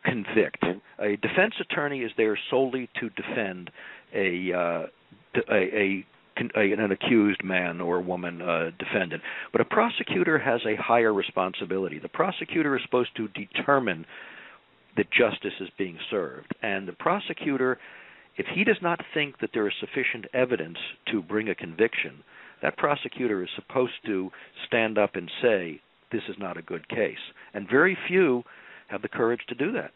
convict. A defense attorney is there solely to defend an accused man or woman, defendant. But a prosecutor has a higher responsibility. The prosecutor is supposed to determine that justice is being served. And the prosecutor, if he does not think that there is sufficient evidence to bring a conviction, that prosecutor is supposed to stand up and say, this is not a good case. And very few have the courage to do that.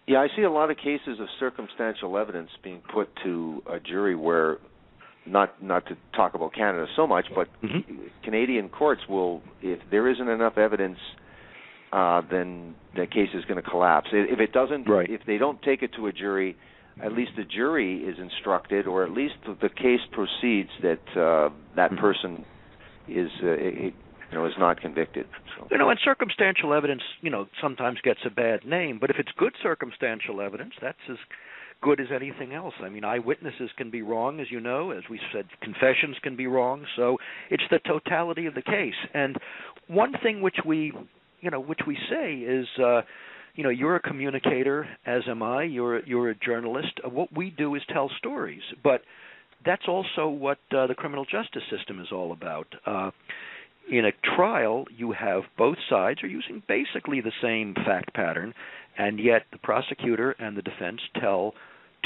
Yeah, I see a lot of cases of circumstantial evidence being put to a jury where, not to talk about Canada so much, but Canadian courts will, if there isn't enough evidence, then the case is going to collapse. If it doesn't, right. If they don't take it to a jury, at least the jury is instructed, or at least the case proceeds that that person is not convicted. So. And circumstantial evidence, sometimes gets a bad name, but if it's good circumstantial evidence, that's as good as anything else. I mean, eyewitnesses can be wrong, as you know. As we said, confessions can be wrong. So it's the totality of the case. And one thing which we say is, you're a communicator, as am I. You're a journalist. What we do is tell stories, but that's also what the criminal justice system is all about. In a trial, you have both sides are using basically the same fact pattern, and yet the prosecutor and the defense tell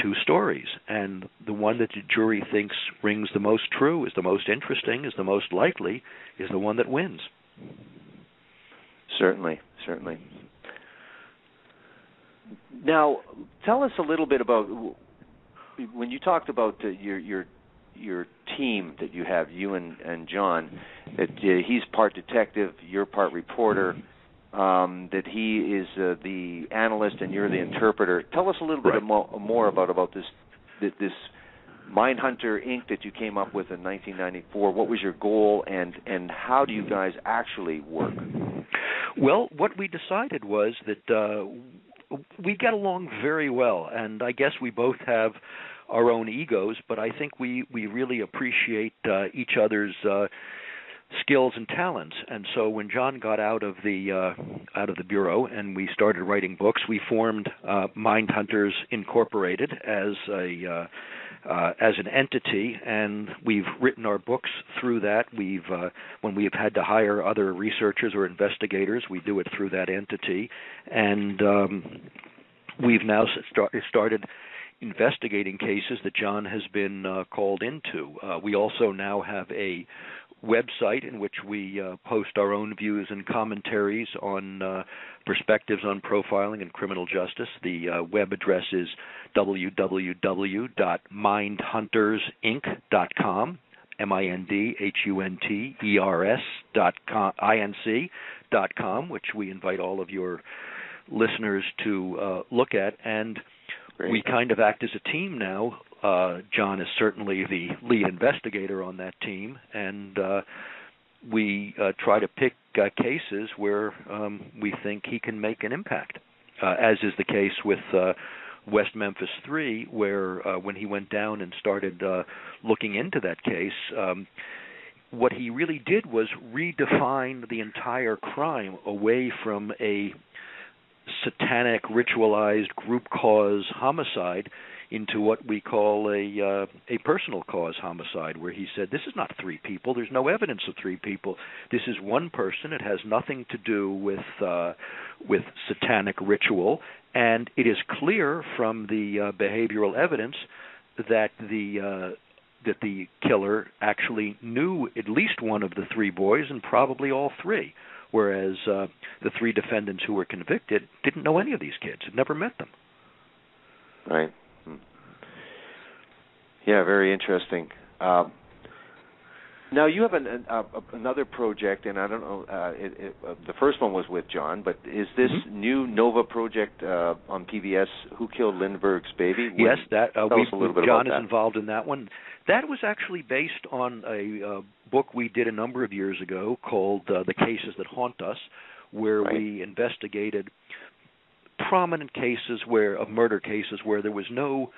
two stories. And the one that the jury thinks rings the most true, is the most interesting, is the most likely, is the one that wins. Certainly. Now, tell us a little bit about when you talked about your team that you have, you and John, that he's part detective, you're part reporter, that he is the analyst and you're the interpreter. Tell us a little bit more about this Mindhunter Inc. that you came up with in 1994. What was your goal, and how do you guys actually work? Well, what we decided was that we get along very well, and I guess we both have our own egos, but I think we really appreciate each other's skills and talents. And so when John got out of the bureau and we started writing books, we formed Mindhunters Incorporated as an entity, and we've written our books through that. When we've had to hire other researchers or investigators, we do it through that entity, and we've now started investigating cases that John has been called into. We also now have a website in which we post our own views and commentaries on perspectives on profiling and criminal justice. The web address is www.mindhuntersinc.com, mindhunters.inc.com, which we invite all of your listeners to look at. And we kind of act as a team now. John is certainly the lead investigator on that team, and we try to pick cases where we think he can make an impact, as is the case with West Memphis 3, where when he went down and started looking into that case, what he really did was redefine the entire crime away from a satanic, ritualized, group cause homicide into what we call a personal cause homicide, where he said, this is not three people. There's no evidence of three people. This is one person. It has nothing to do with satanic ritual, and it is clear from the behavioral evidence that the killer actually knew at least one of the three boys and probably all three, whereas the three defendants who were convicted didn't know any of these kids, had never met them. Right. Yeah, very interesting. Now, you have another project, and I don't know, the first one was with John, but is this new Nova project on PBS, Who Killed Lindbergh's Baby? Yes, that tell us a little bit John about that. is involved in that one. That was actually based on a book we did a number of years ago called The Cases That Haunt Us, where we investigated prominent cases of murder cases where there was no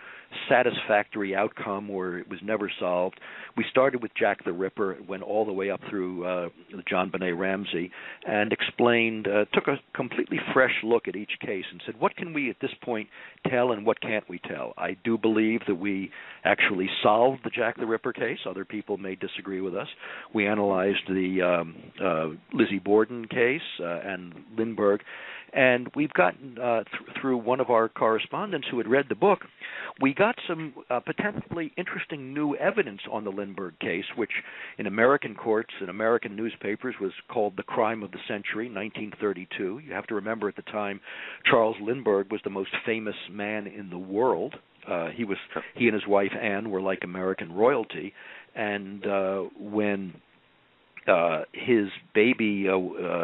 satisfactory outcome or it was never solved. We started with Jack the Ripper, went all the way up through John Benet Ramsey, and explained, took a completely fresh look at each case and said, what can we at this point tell and what can't we tell? I do believe that we actually solved the Jack the Ripper case. Other people may disagree with us. We analyzed the Lizzie Borden case and Lindbergh, and we've gotten, through one of our correspondents who had read the book, we got some potentially interesting new evidence on the Lindbergh case, which in American courts and American newspapers was called the crime of the century, 1932. You have to remember at the time, Charles Lindbergh was the most famous man in the world. He and his wife Anne were like American royalty, and when his baby,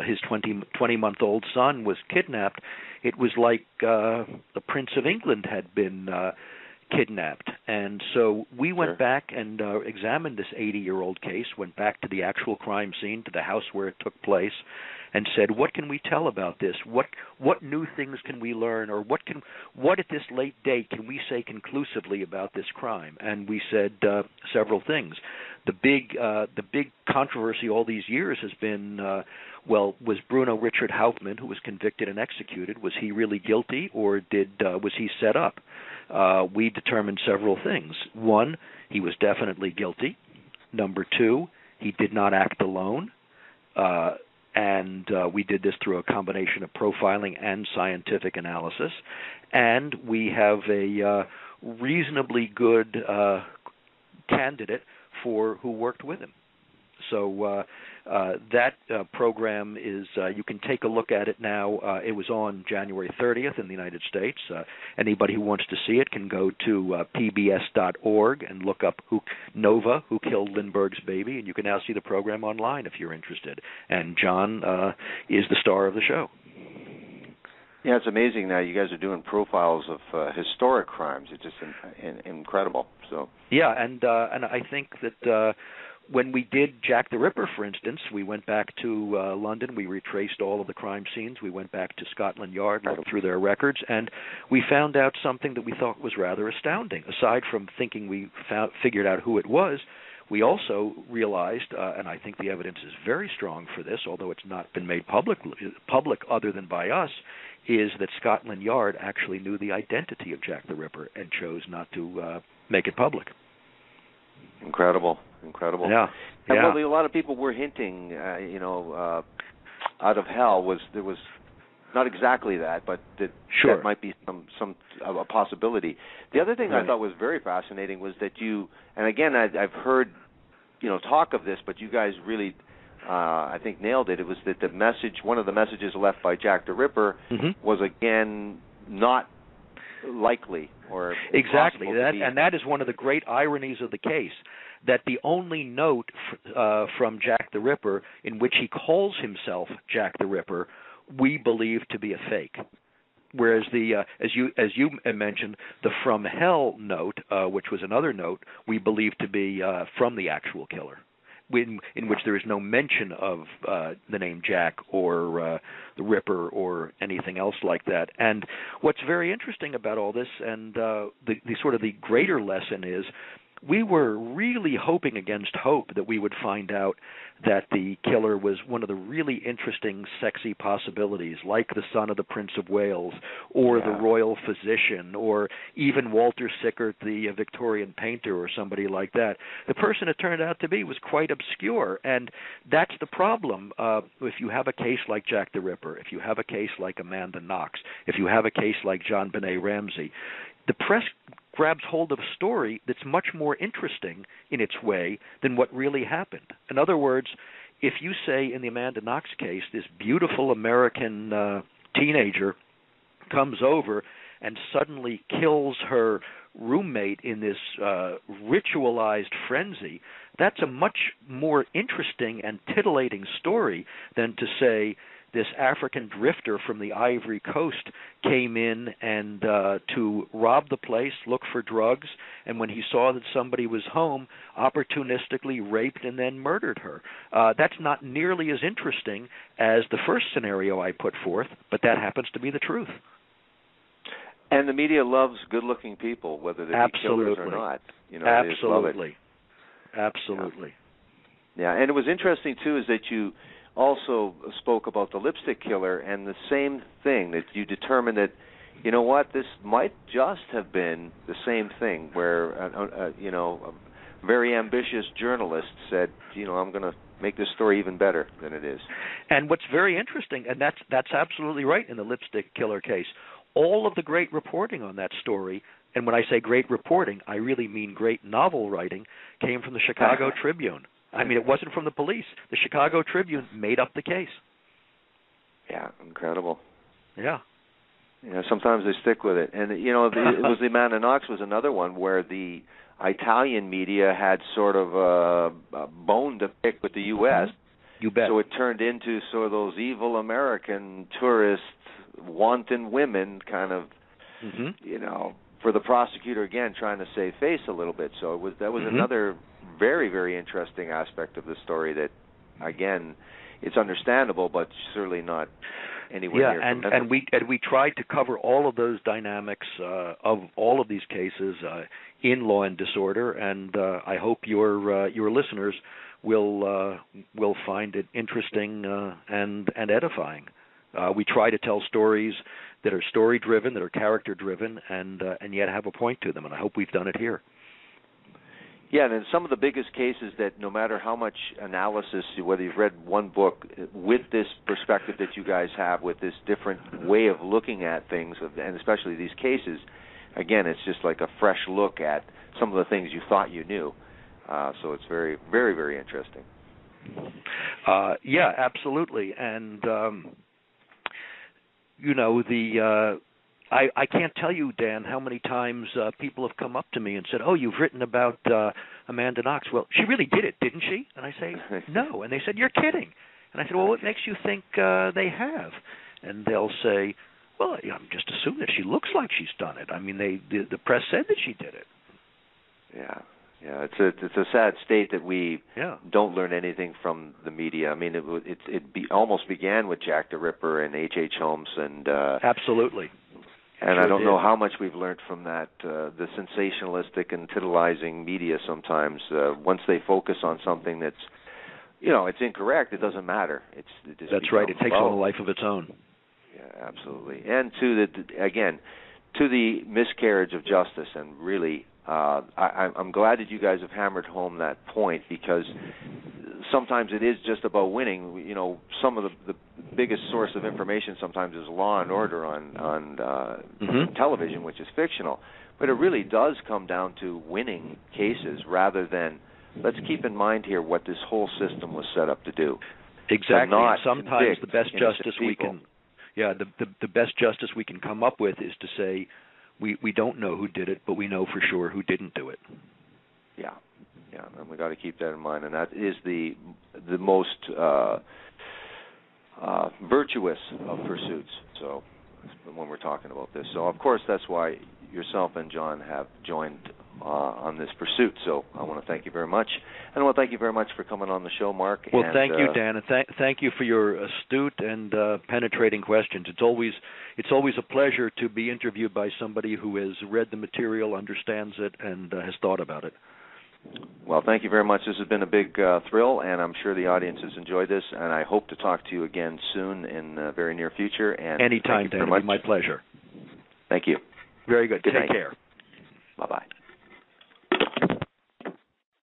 his 20-month-old son was kidnapped, it was like the Prince of England had been kidnapped. And so we went back and examined this 80-year-old case, went back to the actual crime scene, to the house where it took place, and said, what can we tell about this? What new things can we learn, or what at this late date can we say conclusively about this crime? And we said several things. The big controversy all these years has been, was Bruno Richard Hauptmann, who was convicted and executed, was he really guilty, or was he set up? We determined several things. One, he was definitely guilty. Number two, he did not act alone. And we did this through a combination of profiling and scientific analysis. And we have a reasonably good candidate who worked with him. So that program is, you can take a look at it now. It was on January 30th in the United States. Anybody who wants to see it can go to pbs.org and look up Nova, Who Killed Lindbergh's Baby, and you can now see the program online if you're interested. And John is the star of the show. Yeah, it's amazing now. You guys are doing profiles of historic crimes. It's just incredible. So yeah, and I think that when we did Jack the Ripper, for instance, we went back to London. We retraced all of the crime scenes. We went back to Scotland Yard, looked through their records, and we found out something that we thought was rather astounding. Aside from thinking we figured out who it was, we also realized, and I think the evidence is very strong for this, although it's not been made public other than by us, is that Scotland Yard actually knew the identity of Jack the Ripper and chose not to make it public. Incredible. Yeah. And well, a lot of people were hinting, Out of Hell there was not exactly that, but that might be a possibility. The other thing I thought was very fascinating was that you, and again, I've heard, talk of this, but you guys really, I think, nailed it. It was that the message, one of the messages left by Jack the Ripper was, again, not likely or exactly that, and that is one of the great ironies of the case, that the only note from Jack the Ripper in which he calls himself Jack the Ripper we believe to be a fake, whereas the as you mentioned, the From Hell note, which was another note, we believe to be from the actual killer, in which there is no mention of the name Jack or the Ripper or anything else like that. And what's very interesting about all this, and the sort of the greater lesson is, we were really hoping against hope that we would find out that the killer was one of the really interesting, sexy possibilities, like the son of the Prince of Wales, or the royal physician, or even Walter Sickert, the Victorian painter, or somebody like that. The person it turned out to be was quite obscure, and that's the problem. If you have a case like Jack the Ripper, if you have a case like Amanda Knox, if you have a case like John Benet Ramsey, the press grabs hold of a story that's much more interesting in its way than what really happened. In other words, if you say in the Amanda Knox case, this beautiful American teenager comes over and suddenly kills her roommate in this ritualized frenzy, that's a much more interesting and titillating story than to say this African drifter from the Ivory Coast came in and to rob the place, look for drugs, and when he saw that somebody was home, opportunistically raped and then murdered her. That's not nearly as interesting as the first scenario I put forth, but that happens to be the truth. And the media loves good-looking people, whether they be killers or not. Absolutely. Absolutely. Yeah, and it was interesting, too, is that you also spoke about the lipstick killer, and the same thing, that you determined that, this might just have been the same thing, where a very ambitious journalist said, I'm going to make this story even better than it is. And what's very interesting, and that's absolutely right in the lipstick killer case, all of the great reporting on that story, and when I say great reporting, I really mean great novel writing, came from the Chicago Tribune. I mean, it wasn't from the police. The Chicago Tribune made up the case. Yeah, incredible. Yeah. Sometimes they stick with it. And, it was the Amanda Knox was another one where the Italian media had sort of a bone to pick with the U.S. You bet. So it turned into sort of those evil American tourist wanton women kind of, for the prosecutor, again, trying to save face a little bit. So that was another very, very interesting aspect of the story that, again, it's understandable, but certainly not anywhere near. And we tried to cover all of those dynamics of all of these cases in Law and Disorder, and I hope your listeners will find it interesting and edifying. We try to tell stories that are story-driven, that are character-driven, and yet have a point to them, and I hope we've done it here. Yeah, and in some of the biggest cases that no matter how much analysis, whether you've read one book, with this perspective that you guys have, with this different way of looking at things, and especially these cases, again, it's just like a fresh look at some of the things you thought you knew. So it's very, very, very interesting. Yeah, absolutely. And, I can't tell you, Dan, how many times people have come up to me and said, "Oh, you've written about Amanda Knox. Well, she really did it, didn't she?" And I say, "No." And they said, "You're kidding." And I said, "Well, what makes you think they have?" And they'll say, "Well, I'm just assuming that she looks like she's done it. I mean, the press said that she did it." Yeah. Yeah, it's a sad state that we don't learn anything from the media. I mean, almost began with Jack the Ripper and H.H. Holmes, and absolutely. And sure I don't did. know how much we've learned from that. The sensationalistic and titillizing media sometimes, once they focus on something that's, it's incorrect, it doesn't matter. That's right. It takes on a life of its own. Yeah, absolutely. And to the miscarriage of justice, and really. I'm glad that you guys have hammered home that point, because sometimes it is just about winning. Some of the biggest source of information sometimes is Law and Order on television, which is fictional. But it really does come down to winning cases rather than, let's keep in mind here what this whole system was set up to do. Exactly. Sometimes the best justice we can, the best justice we can come up with is to say, we don't know who did it, but we know for sure who didn't do it. Yeah, and we got to keep that in mind, and that is the most virtuous of pursuits. So when we're talking about this, so of course that's why yourself and John have joined on this pursuit. So I want to thank you very much, and I want to thank you very much for coming on the show, Mark. Well, thank you, Dan, and thank you for your astute and penetrating questions. It's always a pleasure to be interviewed by somebody who has read the material, understands it, and has thought about it. Well, thank you very much. This has been a big thrill, and I'm sure the audience has enjoyed this, and I hope to talk to you again soon in the very near future. And anytime, Dan. It'll be my pleasure. Thank you. Very good. Good Take night. care. Bye-bye.